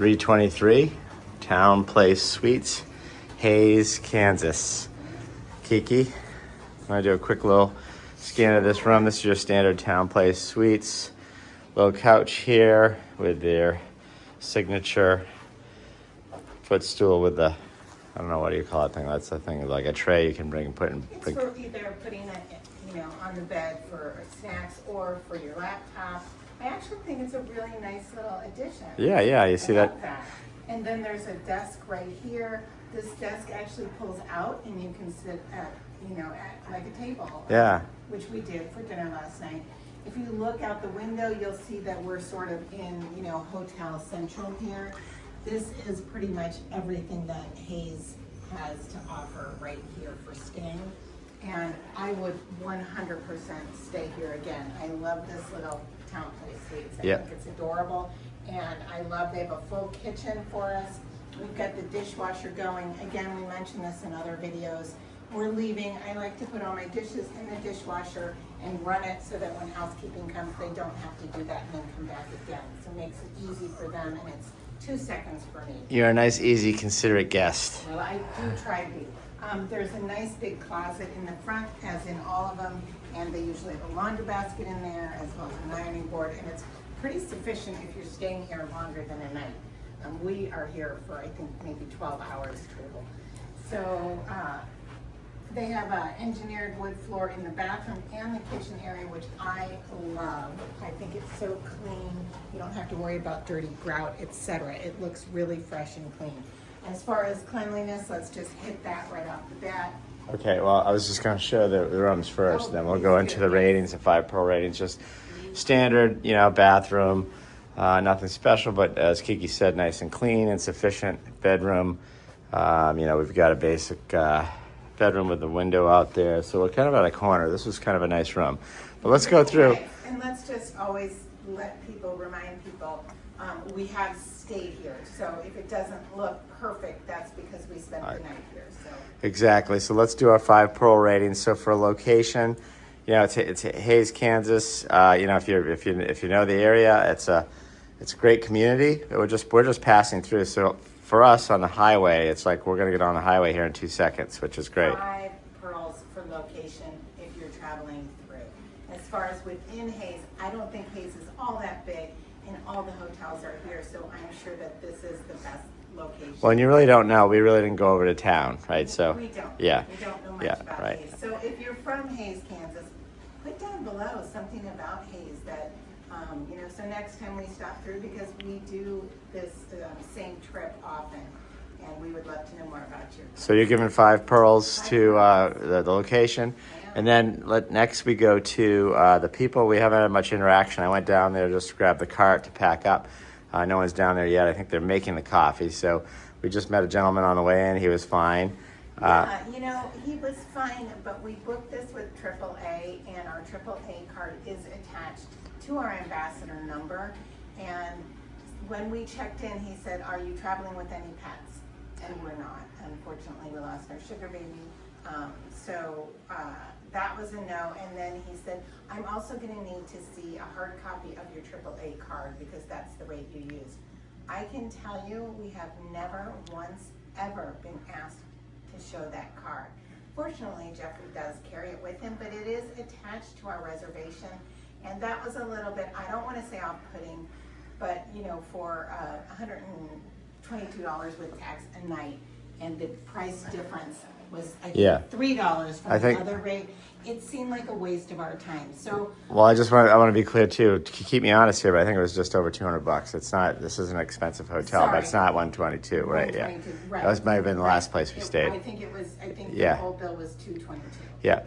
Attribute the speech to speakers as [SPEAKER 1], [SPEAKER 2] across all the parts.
[SPEAKER 1] 323 TownePlace Suites, Hayes, Kansas. Kiki, I'm gonna do a quick little scan of this room. This is your standard TownePlace Suites. Little couch here with their signature footstool with the, I don't know, what do you call it thing? That's the thing, like a tray you can bring and put in.
[SPEAKER 2] It's for either putting it, on the bed for snacks or for your laptop. I actually think it's a really nice little addition.
[SPEAKER 1] Yeah, you see that?
[SPEAKER 2] And then there's a desk right here. This desk actually pulls out and you can sit at, at like a table.
[SPEAKER 1] Yeah.
[SPEAKER 2] Which we did for dinner last night. If you look out the window, you'll see that we're sort of in, Hotel Central here. This is pretty much everything that Hayes has to offer right here for staying. And I would 100% stay here again. I love this little TownePlace Suites. I think it's adorable. And I love, they have a full kitchen for us. We've got the dishwasher going. Again, we mentioned this in other videos. We're leaving. I like to put all my dishes in the dishwasher and run it so that when housekeeping comes, they don't have to do that and then come back again. So it makes it easy for them, and it's 2 seconds for me.
[SPEAKER 1] You're a nice, easy, considerate guest.
[SPEAKER 2] Well, I do try to be. There's a nice big closet in the front, as in all of them, and they usually have a laundry basket in there, as well as an ironing board, and it's pretty sufficient if you're staying here longer than a night. We are here for, I think, maybe 12 hours total. So they have an engineered wood floor in the bathroom and the kitchen area, which I love. I think it's so clean. You don't have to worry about dirty grout, etc. It looks really fresh and clean. As far as cleanliness, let's just hit that right off the bat.
[SPEAKER 1] Okay, well, I was just going to show the rooms first, then we'll go into the ratings, the 5 Pearl ratings. Just standard, bathroom, nothing special, but as Kiki said, nice and clean and sufficient. Bedroom, we've got a basic bedroom with a window out there, so we're kind of at a corner. This was kind of a nice room. But let's go through.
[SPEAKER 2] And let's just always remind people, we have stayed here. So if it doesn't look perfect, that's because we spent the night here. So
[SPEAKER 1] exactly. So let's do our 5 Pearl ratings. So for location, it's Hayes, Kansas. If you know the area, it's a great community. We're just passing through. So for us on the highway, it's like we're gonna get on the highway here in 2 seconds, which is great.
[SPEAKER 2] 5 pearls for location if you're traveling through. As far as within Hayes, I don't think Hayes is all that big, and all the hotels are here, so I'm sure that this is the best location.
[SPEAKER 1] Well, and you really don't know. We really didn't go over to town, right? So
[SPEAKER 2] we don't.
[SPEAKER 1] Yeah.
[SPEAKER 2] We don't know much about Hayes. So if you're from Hayes, Kansas, put down below something about Hayes that, so next time we stop through, because we do this same trip often, and we would love to know more about you.
[SPEAKER 1] So you're giving 5 pearls to the location. And then next we go to the people. We haven't had much interaction. I went down there just to grab the cart to pack up. No one's down there yet. I think they're making the coffee. So we just met a gentleman on the way in. He was fine.
[SPEAKER 2] He was fine, but we booked this with AAA, and our AAA card is attached to our ambassador number. And when we checked in, he said, "Are you traveling with any pets?" And we're not. Unfortunately, we lost our sugar baby. That was a no. And then he said, "I'm also going to need to see a hard copy of your AAA card because that's the rate you used." I can tell you, we have never once ever been asked to show that card. Fortunately, Jeffrey does carry it with him, but it is attached to our reservation. And that was a little bit, I don't want to say off-putting, but for $122 with tax a night, and the price difference was $3 from the other rate. It seemed like a waste of our time. So,
[SPEAKER 1] well, I want to be clear too. To keep me honest here, but I think it was just over $200. It's not. This is an expensive hotel, but it's not 122, right? Yeah, that might have been the last place we stayed.
[SPEAKER 2] I think the whole bill was $222.
[SPEAKER 1] Yeah,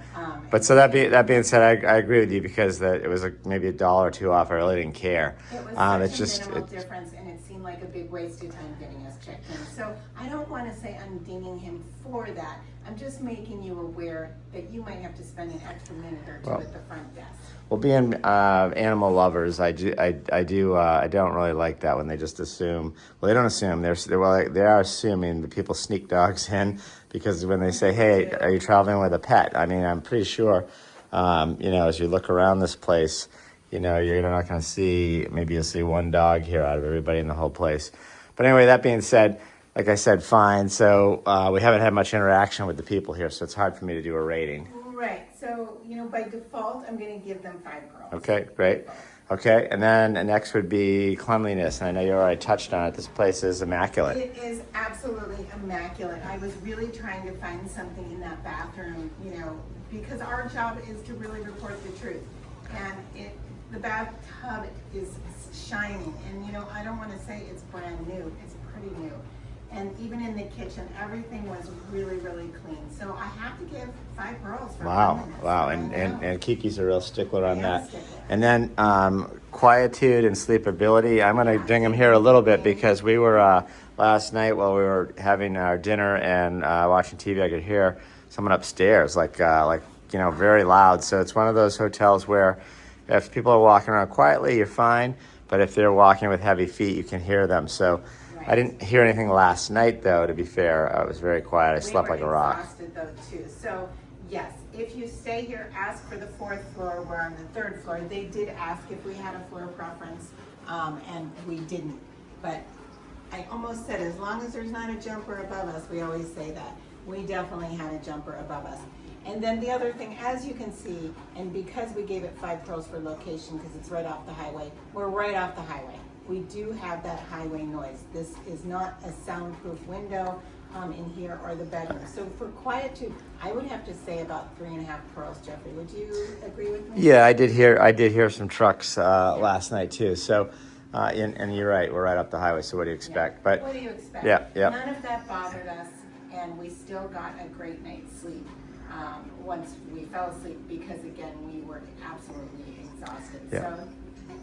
[SPEAKER 1] but so that being said, I agree with you because it was maybe $1 or $2 off. I really didn't care.
[SPEAKER 2] It was such a minimal difference, and it seemed like a big waste of time getting us checked in. So I don't want to say I'm dinging him for that. I'm just making you aware that you might have to spend an extra minute or two at the front desk.
[SPEAKER 1] Well, being animal lovers, I don't really like that when they just assume. Well, they don't assume. They are assuming that people sneak dogs in because when they say, "Hey, are you traveling with a pet?" I mean, I'm pretty sure, as you look around this place, you're not going to see. Maybe you'll see one dog here out of everybody in the whole place. But anyway, that being said, like I said, fine. So we haven't had much interaction with the people here, so it's hard for me to do a rating.
[SPEAKER 2] Right, so, you know, by default, I'm gonna give them 5 pearls.
[SPEAKER 1] Okay, great. Okay, and then next would be cleanliness. And I know you already touched on it. This place is immaculate.
[SPEAKER 2] It is absolutely immaculate. I was really trying to find something in that bathroom, you know, because our job is to really report the truth. And the bathtub is shining, and you know, I don't want to say it's brand new, it's pretty new. And even in the kitchen, everything was really, really clean. So I have to give 5 pearls for
[SPEAKER 1] Wow,
[SPEAKER 2] cleanliness.
[SPEAKER 1] wow.
[SPEAKER 2] I know.
[SPEAKER 1] And Kiki's a real stickler on
[SPEAKER 2] I am
[SPEAKER 1] that.
[SPEAKER 2] a stickler.
[SPEAKER 1] And then quietude and sleepability. I'm going to ding them here a little bit because we were last night while we were having our dinner and watching TV, I could hear someone upstairs, like you know, very loud. So it's one of those hotels where if people are walking around quietly, you're fine. But if they're walking with heavy feet, you can hear them. So I didn't hear anything last night, though, to be fair. It was very quiet. I slept like a rock.
[SPEAKER 2] We were exhausted, though, too. So, yes, if you stay here, ask for the 4th floor. We're on the 3rd floor. They did ask if we had a floor preference, and we didn't. But I almost said, as long as there's not a jumper above us, we always say that. We definitely had a jumper above us. And then the other thing, as you can see, and because we gave it 5 pearls for location, because it's right off the highway, we're right off the highway. We do have that highway noise. This is not a soundproof window in here or the bedroom. So for quietude, I would have to say about 3.5 pearls, Jeffrey. Would you agree with me?
[SPEAKER 1] Yeah, I did hear some trucks last night, too. So, and you're right. We're right up the highway. So what do you expect?
[SPEAKER 2] Yeah.
[SPEAKER 1] But
[SPEAKER 2] what do you expect?
[SPEAKER 1] Yeah.
[SPEAKER 2] None of that bothered us, and we still got a great night's sleep once we fell asleep because, again, we were absolutely exhausted.
[SPEAKER 1] Yeah.
[SPEAKER 2] So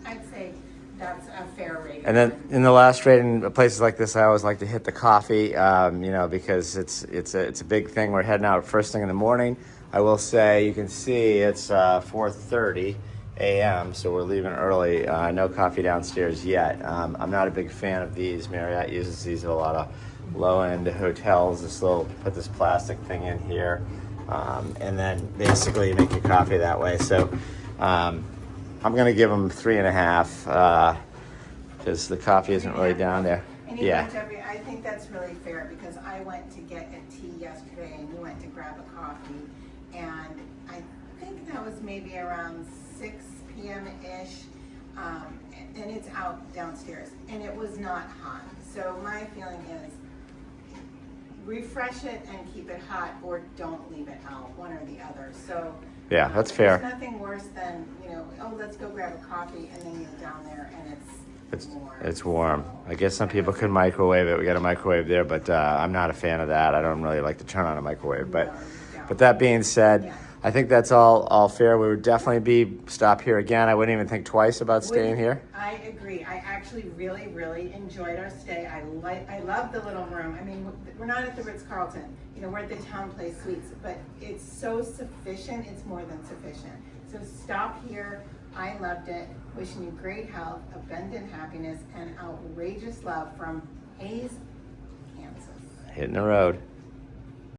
[SPEAKER 2] I'd say that's a fair rating.
[SPEAKER 1] And then in the last rating, places like this, I always like to hit the coffee, you know, because it's a big thing. We're heading out first thing in the morning. I will say, you can see it's 4:30 a.m., so we're leaving early. No coffee downstairs yet. I'm not a big fan of these. Marriott uses these at a lot of low-end hotels. Put this plastic thing in here, and then basically you make your coffee that way. So I'm going to give them 3.5 because the coffee isn't really down there.
[SPEAKER 2] And you know, Jeffrey, I think that's really fair because I went to get a tea yesterday and you went to grab a coffee, and I think that was maybe around 6 p.m.-ish, and it's out downstairs, and it was not hot. So my feeling is refresh it and keep it hot, or don't leave it out, one or the other. So
[SPEAKER 1] yeah, that's fair.
[SPEAKER 2] There's nothing worse than, you know, oh, let's go grab a coffee, and then you're down there and it's warm. I guess some people can microwave it. We got a microwave there, but I'm not a fan of that. I don't really like to turn on a microwave. But that being said, I think that's all fair. We would definitely stop here again. I wouldn't even think twice about staying here. I agree. I actually really, really enjoyed our stay. I love the little room. I mean, we're not at the Ritz-Carlton. You know, we're at the TownePlace Suites, but it's so sufficient. It's more than sufficient. So stop here. I loved it. Wishing you great health, abundant happiness, and outrageous love from Hayes, Kansas.
[SPEAKER 1] Hitting the road.